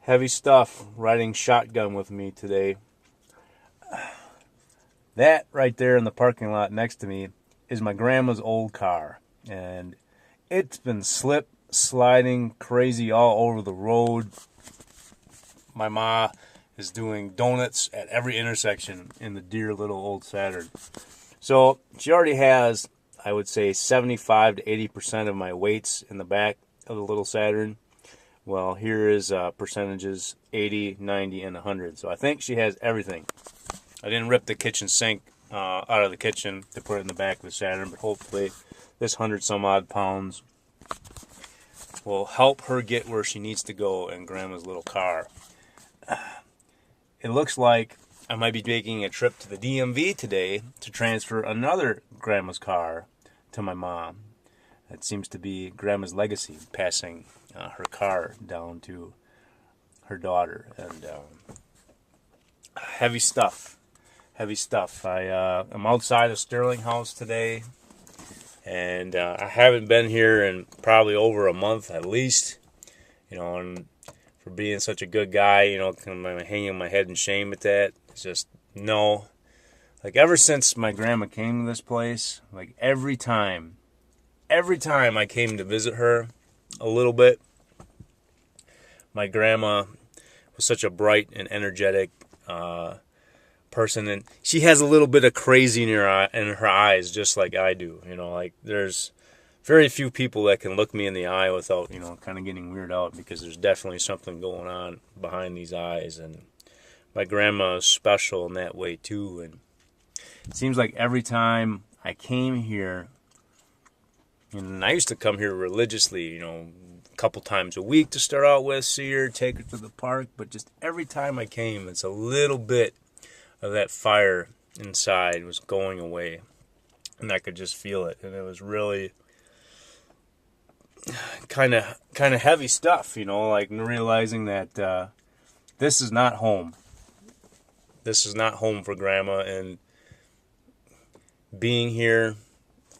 Heavy stuff riding shotgun with me today. That right there in the parking lot next to me is my grandma's old car. And it's been sliding crazy all over the road. My ma is doing donuts at every intersection in the dear little old Saturn. So she already has, I would say, 75 to 80% of my weights in the back of the little Saturn. Well, here is percentages 80, 90, and 100. So I think she has everything. I didn't rip the kitchen sink out of the kitchen to put it in the back of the Saturn, but hopefully this 100 some odd pounds will help her get where she needs to go in Grandma's little car. It looks like I might be making a trip to the DMV today to transfer another Grandma's car to my mom. That seems to be Grandma's legacy, passing her car down to her daughter. And heavy stuff. I'm outside of Sterling House today, and I haven't been here in probably over a month at least. And for being such a good guy, I'm hanging my head in shame at that. It's just, no. Like, ever since my grandma came to this place, like, every time I came to visit her a little bit, my grandma was such a bright and energetic person, and she has a little bit of crazy in her eyes, just like I do. Like, there's very few people that can look me in the eye without, kind of getting weirded out, because there's definitely something going on behind these eyes. And my grandma is special in that way too. And it seems like every time I came here, and I used to come here religiously, a couple times a week to start out with, see her, take her to the park, but just every time I came, it's a little bit of that fire inside was going away, and I could just feel it. And it was really kind of heavy stuff, like realizing that this is not home. This is not home for Grandma, and being here,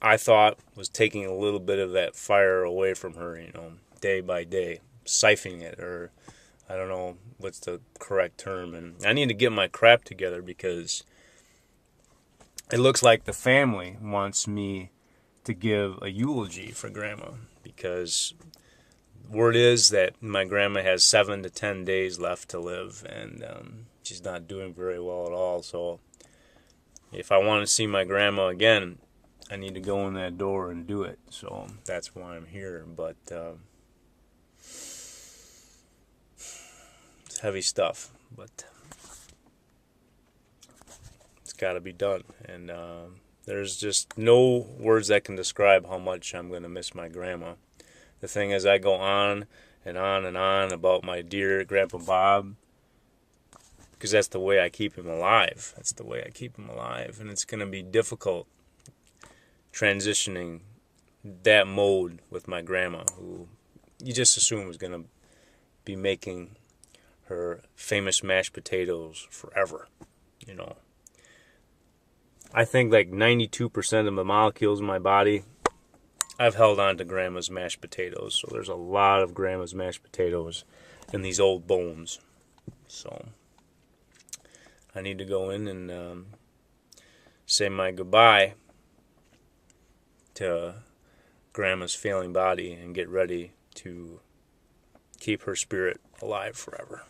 I thought, was taking a little bit of that fire away from her, day by day, siphoning it, or I don't know what's the correct term. And I need to get my crap together, because it looks like the family wants me to give a eulogy for Grandma, because word is that my grandma has 7 to 10 days left to live, and she's not doing very well at all. So if I want to see my grandma again, I need to go in that door and do it. So that's why I'm here. But it's heavy stuff, but it's got to be done. And there's just no words that can describe how much I'm going to miss my grandma. The thing is, I go on and on and on about my dear Grandpa Bob, because that's the way I keep him alive. And it's going to be difficult transitioning that mode with my grandma, who you just assume is going to be making her famous mashed potatoes forever. I think like 92% of the molecules in my body, I've held on to Grandma's mashed potatoes. So there's a lot of Grandma's mashed potatoes in these old bones. So I need to go in and say my goodbye to Grandma's failing body and get ready to keep her spirit alive forever.